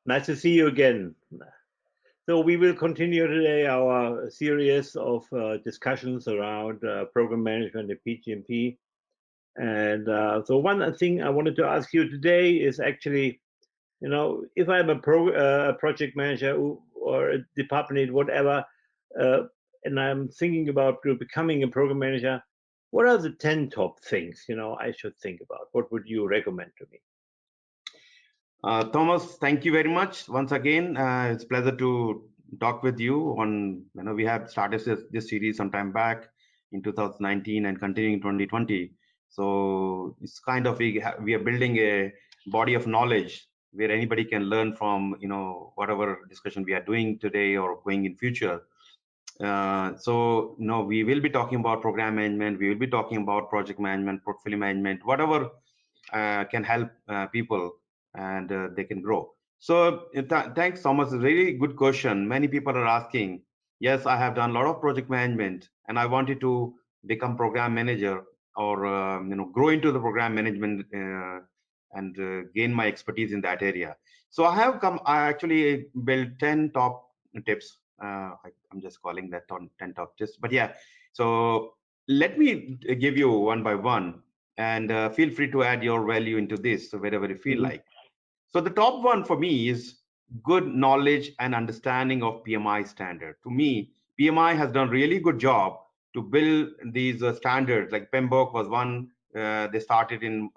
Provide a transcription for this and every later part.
Nice to see you again. So we will continue today our series of discussions around program management and PGMP. And so one thing I wanted to ask you today is actually, if I'm a project manager or a department lead, whatever, and I'm thinking about becoming a program manager, what are the 10 top things, I should think about? What would you recommend to me? Thomas, thank you very much once again. It's a pleasure to talk with you on, we have started this series some time back in 2019 and continuing 2020. So it's kind of, we are building a body of knowledge where anybody can learn from, whatever discussion we are doing today or going in future. So, we will be talking about program management. We will be talking about project management, portfolio management, whatever can help people and they can grow. So thanks, Thomas. A really good question. Many people are asking, yes, I have done a lot of project management and I wanted to become program manager or grow into the program management and gain my expertise in that area. So I actually built 10 top tips. I'm just calling that 10 top tips, but yeah. So let me give you one by one, and feel free to add your value into this wherever you feel like. So the top one for me is good knowledge and understanding of PMI standard. To me, PMI has done really good job to build these standards. Like PMBOK was one, they started in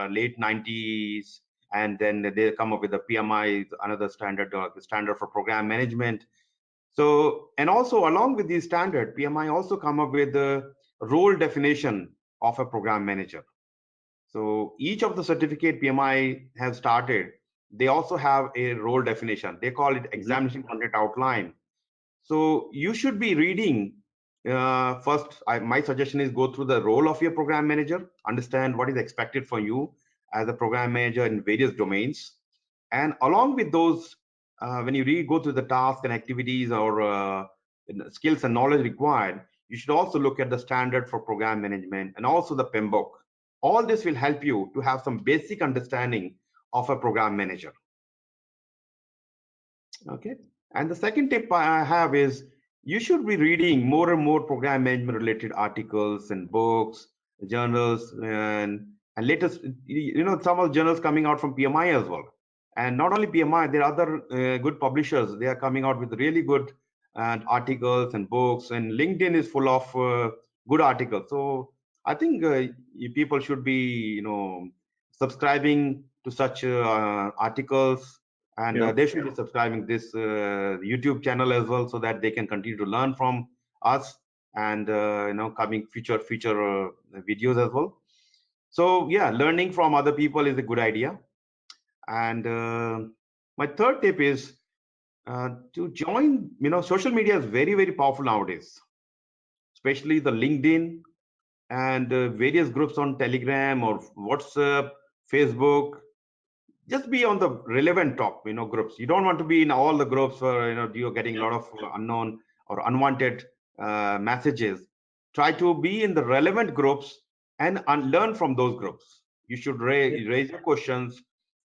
late 90s, and then they come up with the PMI, another standard, the standard for program management. So, and also along with these standard, PMI also come up with the role definition of a program manager. So each of the certificate PMI have started, they also have a role definition. They call it examination content outline. So you should be reading first. My suggestion is go through the role of your program manager, understand what is expected for you as a program manager in various domains. And along with those, when you go through the tasks and activities or skills and knowledge required, you should also look at the standard for program management and also the PMBOK. All this will help you to have some basic understanding of a program manager. Okay. And the second tip I have is you should be reading more and more program management related articles and books, journals, and latest, some of the journals coming out from PMI as well. And not only PMI, there are other good publishers. They are coming out with really good articles and books, and LinkedIn is full of good articles. So I think people should be, subscribing to such articles, and they should be subscribing this YouTube channel as well, so that they can continue to learn from us and coming future videos as well. So yeah, learning from other people is a good idea. And my third tip is to join. Social media is very, very powerful nowadays, especially the LinkedIn and various groups on Telegram or WhatsApp, Facebook. Just be on the relevant top, groups. You don't want to be in all the groups where you're getting a lot of unknown or unwanted messages. Try to be in the relevant groups and learn from those groups. You should raise your questions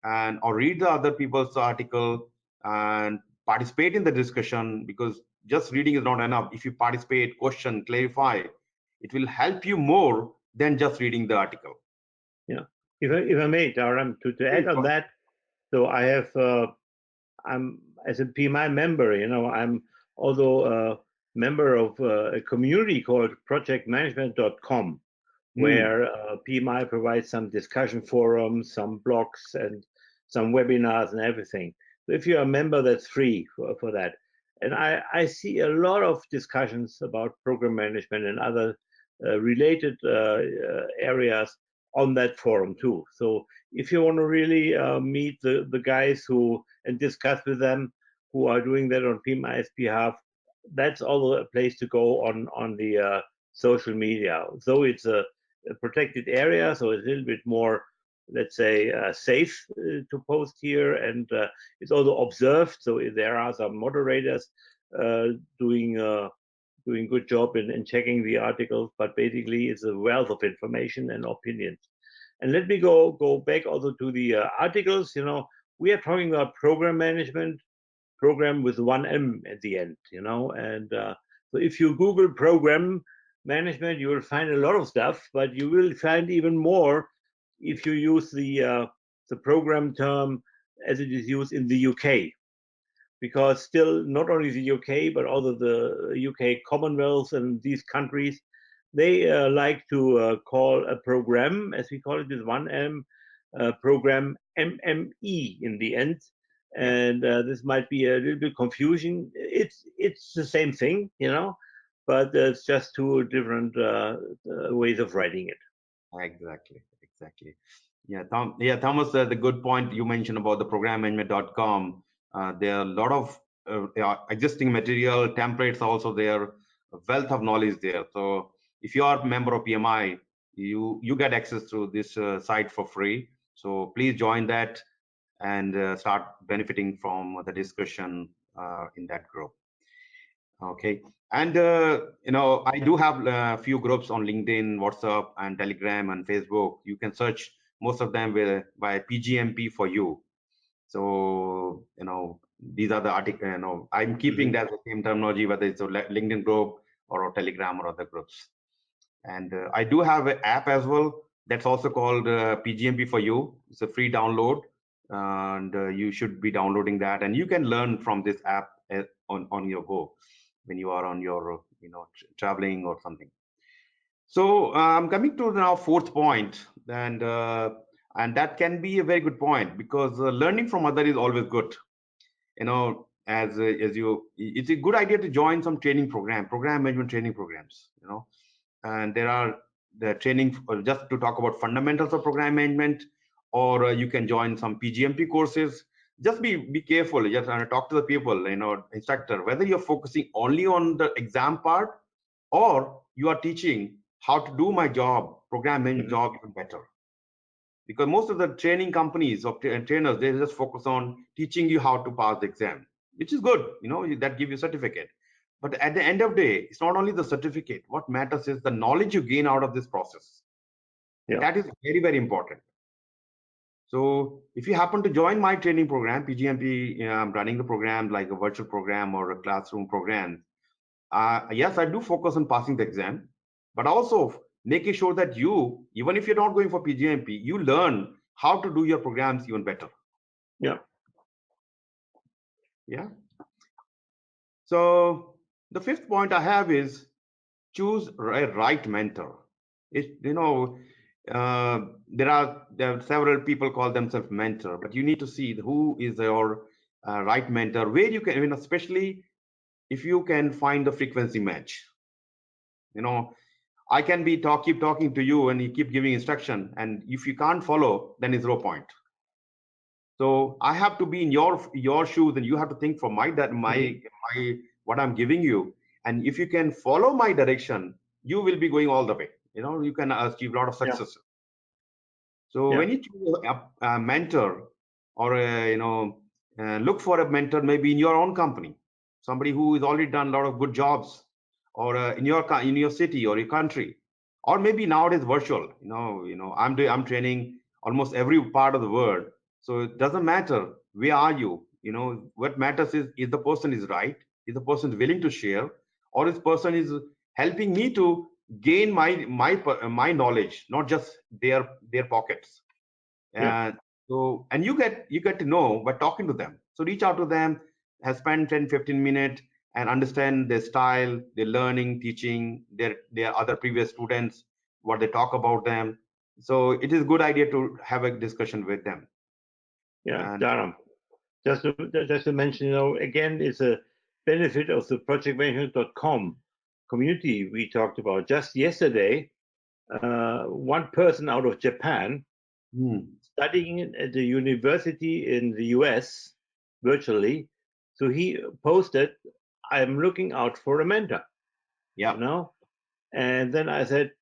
and or read the other people's article and participate in the discussion, because just reading is not enough. If you participate, question, clarify, it will help you more than just reading the article. Yeah. If I may, Dharam, to add on that, so I have, I'm as a PMI member, I'm also a member of a community called projectmanagement.com, where PMI provides some discussion forums, some blogs, and some webinars and everything. So if you're a member, that's free for that. And I see a lot of discussions about program management and other related areas on that forum too. So if you want to really meet the guys and discuss with them who are doing that on PMI's behalf, that's also a place to go on the social media. So it's a protected area, so it's a little bit more, let's say, safe to post here, and it's also observed. So there are some moderators doing good job in checking the articles, but basically it's a wealth of information and opinions. And let me go back also to the articles. we are talking about program management, program with one M at the end, and so if you Google program management, you will find a lot of stuff, but you will find even more if you use the program term as it is used in the UK, because still not only the UK but also the UK Commonwealth and these countries, they like to call a program, as we call it with one M, program MME in the end. And this might be a little bit confusing. It's the same thing, but it's just two different ways of writing it. Exactly. Yeah, Thomas, the good point you mentioned about the programmanagement.com. There are a lot of existing material, templates also there, a wealth of knowledge there. So if you are a member of PMI, you get access to this site for free. So please join that and start benefiting from the discussion in that group. Okay. And I do have a few groups on LinkedIn, WhatsApp, and Telegram and Facebook. You can search most of them by PGMP for you. So these are the articles. I'm keeping that same terminology, whether it's a LinkedIn group or a Telegram or other groups. And I do have an app as well that's also called PGMP for you. It's a free download, and you should be downloading that, and you can learn from this app on your go when you are on your traveling or something. So I'm coming to now fourth point, and that can be a very good point, because learning from other is always good. As you, it's a good idea to join some program management training programs. And there are the training just to talk about fundamentals of program management, or you can join some PGMP courses. Just be careful. Just talk to the people, instructor, whether you're focusing only on the exam part, or you are teaching how to do my job, program management job, even better. Because most of the training companies or trainers, they just focus on teaching you how to pass the exam, which is good, that give you a certificate. But at the end of the day, it's not only the certificate. What matters is the knowledge you gain out of this process. Yeah. That is very, very important. So if you happen to join my training program, PGMP, I'm running the program like a virtual program or a classroom program. Yes, I do focus on passing the exam, but also making sure that you, even if you're not going for PGMP, you learn how to do your programs even better. Yeah. Yeah. So the fifth point I have is choose a right mentor. There are several people call themselves mentor, but you need to see who is your right mentor, where you can, especially if you can find the frequency match. I can keep talking to you and you keep giving instruction, and if you can't follow, then it's no point. So I have to be in your shoes, and you have to think from my what I'm giving you. And if you can follow my direction, you will be going all the way. You can achieve a lot of success. Yeah. So when you choose a mentor, or look for a mentor, maybe in your own company, somebody who has already done a lot of good jobs, or in your city or your country, or maybe nowadays virtual. I'm training almost every part of the world, so it doesn't matter where are you. What matters is the person is right, is the person willing to share, or this person is helping me to gain my knowledge, not just their pockets. And you get to know by talking to them. So reach out to them, have spent 10-15 minutes and understand their style, their learning, teaching, their other previous students, what they talk about them. So it is a good idea to have a discussion with them. Yeah, Dharam, just to mention, again, it's a benefit of the projectmanagement.com community we talked about just yesterday. One person out of Japan studying at the university in the US virtually. So he posted, "I'm looking out for a mentor." Yeah. And then I said,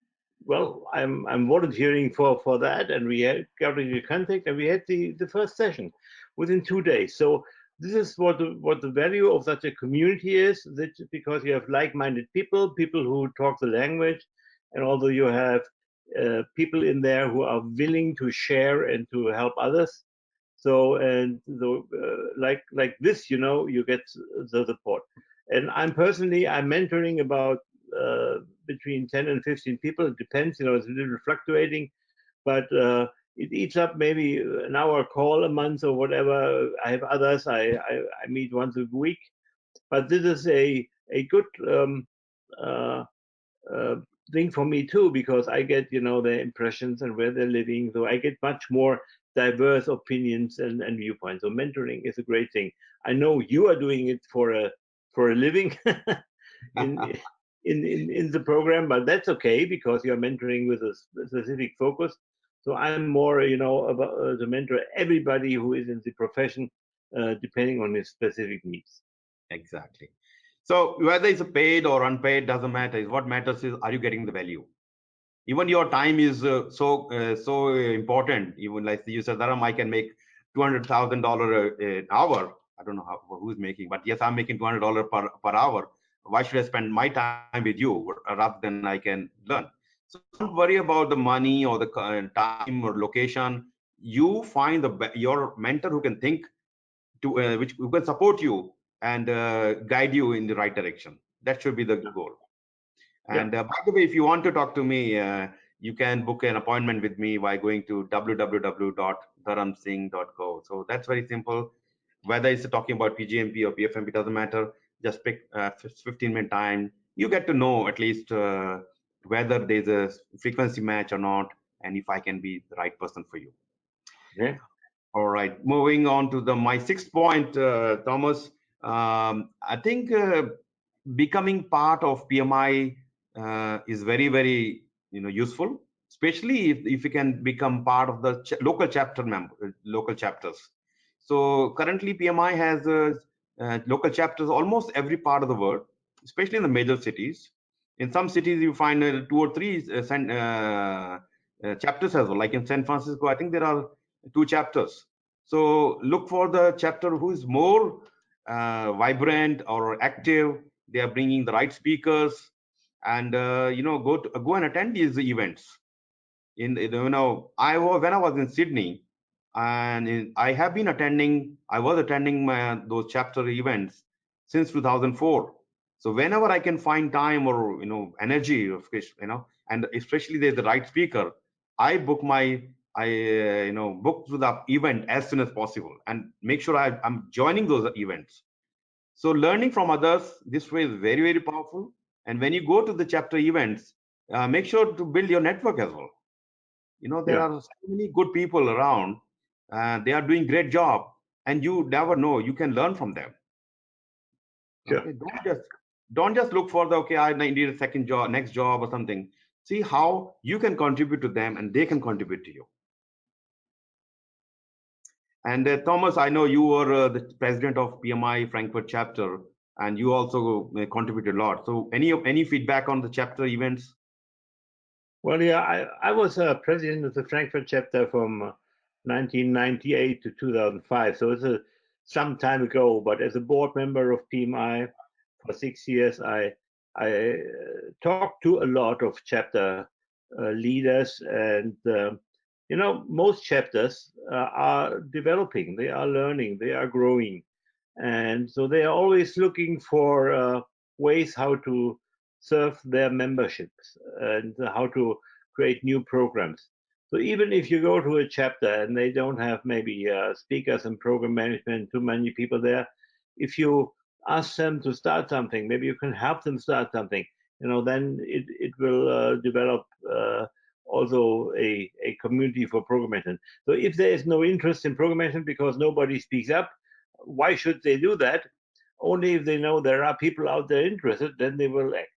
well, I'm volunteering for that, and we got into contact, and we had the first session within 2 days. So this is what the value of such a community is, that because you have like-minded people who talk the language, and although you have people in there who are willing to share and to help others. So and so like this, you get the support. And I'm mentoring about between 10 and 15 people. It depends, it's a little fluctuating, but it eats up maybe an hour call a month or whatever. I have others I meet once a week, but this is a good uh, uh, thing for me too, because I get their impressions and where they're living, so I get much more diverse opinions and viewpoints. So mentoring is a great thing. I know you are doing it for a living in in the program, but that's okay because you're mentoring with a specific focus. So I'm more about to mentor everybody who is in the profession, depending on his specific needs. Exactly. So whether it's paid or unpaid doesn't matter. What matters is, are you getting the value? Even your time is so important. Even like you said, Dharam, I can make $200,000 an hour. I don't know who's making, but yes, I'm making $200 per hour. Why should I spend my time with you rather than I can learn? So don't worry about the money or the time or location. You find your mentor who can think which who can support you and guide you in the right direction. That should be the goal. And by the way, if you want to talk to me, you can book an appointment with me by going to www.dharamsingh.co. So that's very simple. Whether it's talking about PGMP or PfMP, doesn't matter. Just pick 15-minute time. You get to know at least whether there's a frequency match or not, and if I can be the right person for you. Yeah. All right, moving on to my sixth point, Thomas. I think becoming part of PMI is very, very useful, especially if you can become part of the local local chapters. So currently, PMI has local chapters almost every part of the world, especially in the major cities. In some cities, you find 2 or 3 chapters as well. Like in San Francisco, I think there are 2 chapters. So look for the chapter who is more vibrant or active. They are bringing the right speakers, and go and attend these events. When I was in Sydney, and I have been attending. I was attending those chapter events since 2004. So whenever I can find time or energy, of course, and especially there's the right speaker, I book book to the event as soon as possible and make sure I'm joining those events. So learning from others this way is very, very powerful. And when you go to the chapter events, make sure to build your network as well. There are so many good people around. They are doing great job, and you never know. You can learn from them. Okay, don't just look for the I need a second job, next job or something. See how you can contribute to them, and they can contribute to you. And Thomas, I know you were the president of PMI Frankfurt chapter, and you also contributed a lot. So any feedback on the chapter events? Well, yeah, I was president of the Frankfurt chapter from 1998 to 2005, so it's some time ago. But as a board member of PMI for 6 years, I talked to a lot of chapter leaders, and most chapters are developing, they are learning, they are growing, and so they are always looking for ways how to serve their memberships and how to create new programs. So even if you go to a chapter and they don't have maybe speakers and program management, too many people there, if you ask them to start something, maybe you can help them start something, then it will develop also a community for program management. So if there is no interest in program management because nobody speaks up, why should they do that? Only if they know there are people out there interested, then they will act.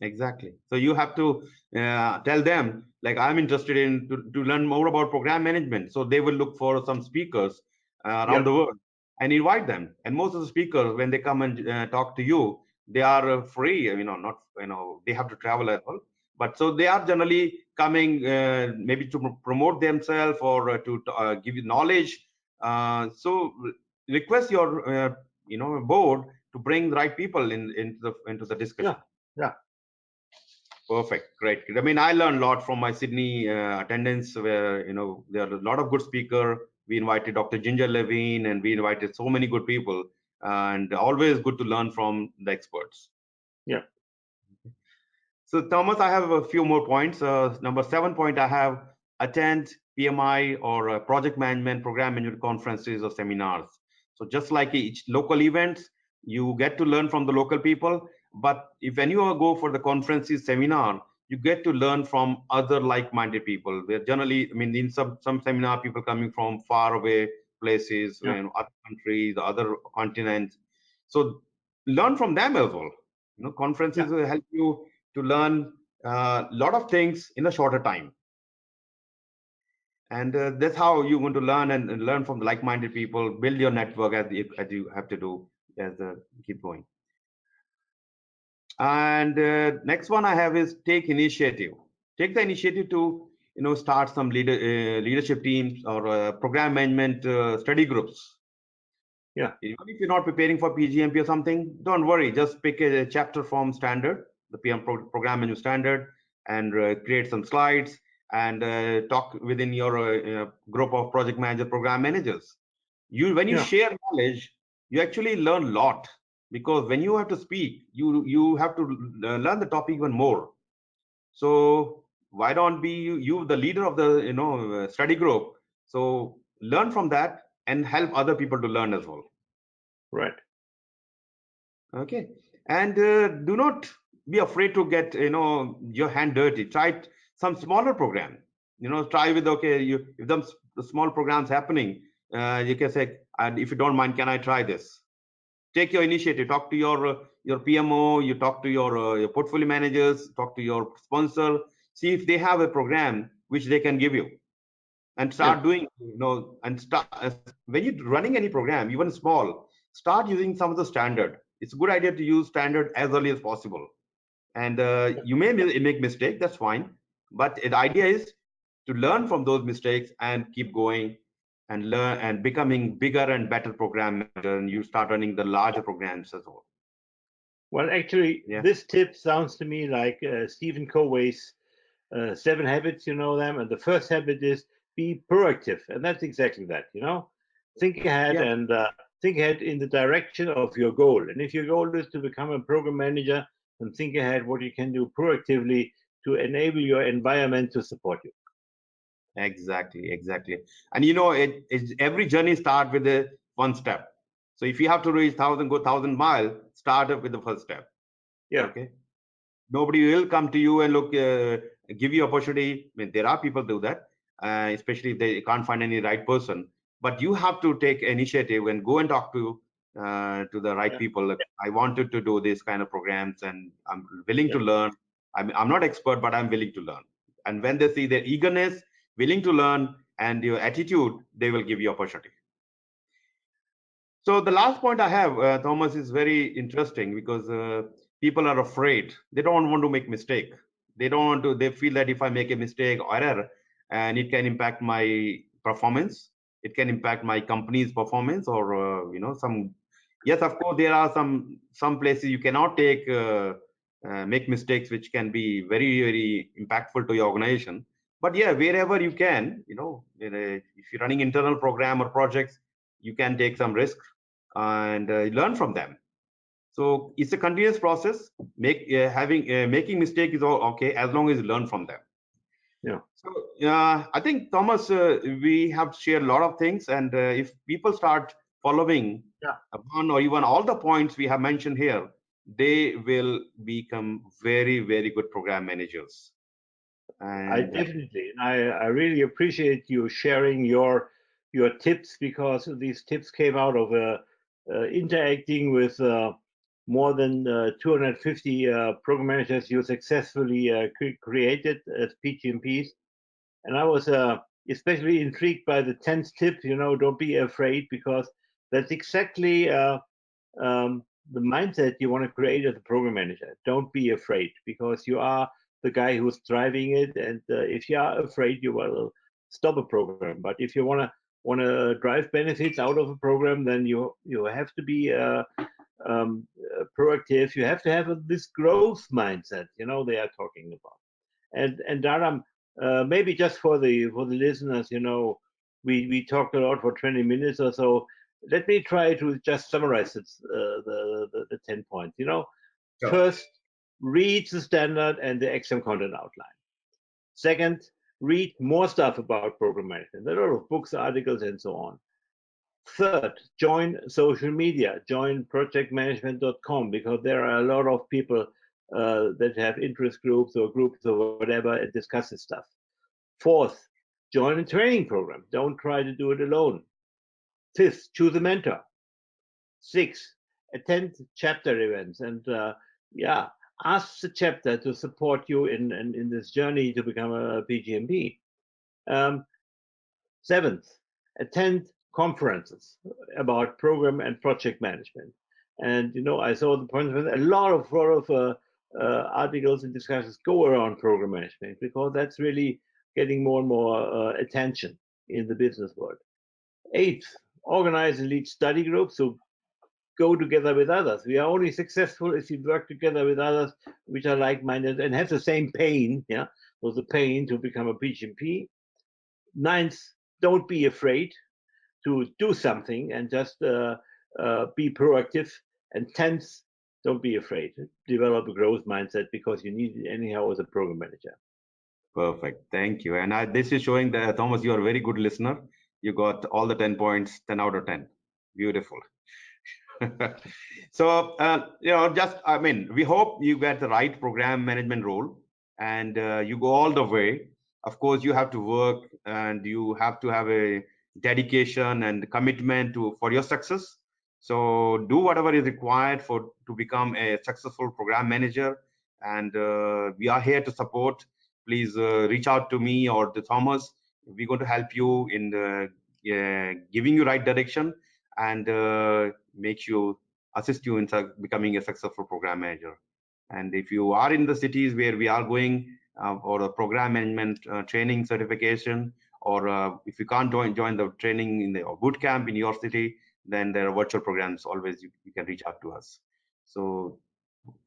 Exactly. So you have to tell them, like, I'm interested in to learn more about program management. So they will look for some speakers around the world and invite them. And most of the speakers, when they come and talk to you, they are free. Not they have to travel as well. But so they are generally coming maybe to promote themselves or to give you knowledge. So request your board to bring the right people into the discussion. Yeah. Perfect, great. I mean, I learned a lot from my Sydney attendance, where there are a lot of good speakers, We invited Dr. Ginger Levine, and we invited so many good people, and always good to learn from the experts. Yeah. So Thomas, I have a few more points. Number 7 point, I have attend PMI or project management, program management conferences or seminars. So just like each local events, you get to learn from the local people. But if when you go for the conferences, seminar, you get to learn from other like-minded people. They're generally, I mean, in some seminar, people coming from far away places, Yeah. other countries, other continents. So learn from them as well. Conferences will help you to learn a lot of things in a shorter time. And that's how you're going to learn and learn from like-minded people, build your network as you have to do as keep going. And next one I have is take initiative. Take the initiative to start some leadership teams or program management study groups. Yeah. Even if you're not preparing for PGMP or something, don't worry. Just pick a chapter from standard, the program menu standard, and create some slides and talk within your group of project manager, program managers. When you share knowledge, you actually learn a lot, because when you have to speak, you have to learn the topic even more. So why don't be you the leader of the study group? So learn from that and help other people to learn as well. Right. Okay. And do not be afraid to get your hand dirty. Try some smaller program. Try with, okay, if the small programs happening, you can say, and if you don't mind, can I try this? Take your initiative. Talk to your PMO. You talk to your portfolio managers. Talk to your sponsor. See if they have a program which they can give you, and start doing. And start when you're running any program, even small. Start using some of the standard. It's a good idea to use standard as early as possible. And you may make mistake. That's fine. But the idea is to learn from those mistakes and keep going and learn and becoming bigger and better program manager, and you start running the larger programs as well. Well, actually, this tip sounds to me like Stephen Covey's 7 habits, you know them. And the first habit is be proactive. And that's exactly that, think ahead and think ahead in the direction of your goal. And if your goal is to become a program manager, then think ahead what you can do proactively to enable your environment to support you. Exactly. And every journey start with the one step. So if you have to reach 1,000 miles, start up with the first step. Yeah. Okay. Nobody will come to you and give you opportunity. I mean, there are people do that, especially if they can't find any right person. But you have to take initiative and go and talk to the right people. Like, I wanted to do this kind of programs, and I'm willing to learn. I'm not expert, but I'm willing to learn. And when they see their eagerness, willing to learn, and your attitude, they will give you opportunity. So the last point I have, Thomas, is very interesting, because people are afraid. They don't want to make mistake. They don't want to. They feel that if I make a mistake or error, and it can impact my performance, it can impact my company's performance, or some. Yes, of course, there are some places you cannot make mistakes, which can be very, very impactful to your organization. But yeah, wherever you can, if you're running internal program or projects, you can take some risk and learn from them. So it's a continuous process. Making mistake is all okay, as long as you learn from them. Yeah. So I think, Thomas, we have shared a lot of things, and if people start following one or even all the points we have mentioned here, they will become very, very good program managers. And I definitely, I really appreciate you sharing your tips, because these tips came out of interacting with more than 250 program managers you successfully created as PGMPs. And I was especially intrigued by the 10th tip, don't be afraid, because that's exactly the mindset you want to create as a program manager. Don't be afraid, because you are the guy who's driving it. And if you are afraid, you will stop a program. But if you want to drive benefits out of a program, then you have to be proactive. You have to have this growth mindset, they are talking about. And Dharam, maybe just for the listeners, we talked a lot for 20 minutes or so. Let me try to just summarize it, the 10 points. Sure. First, read the standard and the exam content outline. Second, read more stuff about program management. There are a lot of books, articles, and so on. Third, join social media. Join projectmanagement.com, because there are a lot of people that have interest groups or whatever and discuss this stuff. Fourth, join a training program. Don't try to do it alone. Fifth, choose a mentor. Sixth, attend chapter events and ask the chapter to support you in this journey to become a PGMP. Seventh, attend conferences about program and project management. And I saw the point of a lot of articles and discussions go around program management, because that's really getting more and more attention in the business world. Eighth, organize and lead study groups. So go together with others. We are only successful if we work together with others which are like-minded and have the same pain. So the pain to become a PGMP. Ninth, don't be afraid to do something and just be proactive. And 10th, don't be afraid. Develop a growth mindset, because you need it anyhow as a program manager. Perfect. Thank you. And this is showing that, Thomas, you are a very good listener. You got all the 10 points, 10 out of 10. Beautiful. So, we hope you get the right program management role and you go all the way. Of course, you have to work and you have to have a dedication and commitment for your success. So do whatever is required to become a successful program manager. And we are here to support. Please reach out to me or to Thomas. We're going to help you in giving you right direction and assist you in becoming a successful program manager. And if you are in the cities where we are going or a program management training certification, or if you can't join the training in the boot camp in your city, then there are virtual programs. Always you can reach out to us. So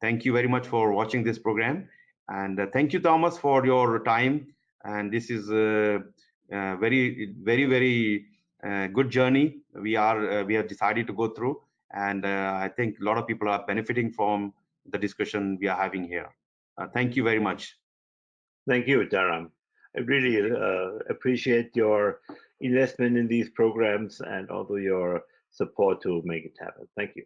thank you very much for watching this program, and thank you, Thomas, for your time. And this is a very, very, very good journey we have decided to go through, and I think a lot of people are benefiting from the discussion we are having here. Thank you very much. Thank you, Dharam. I really appreciate your investment in these programs and also your support to make it happen. Thank you.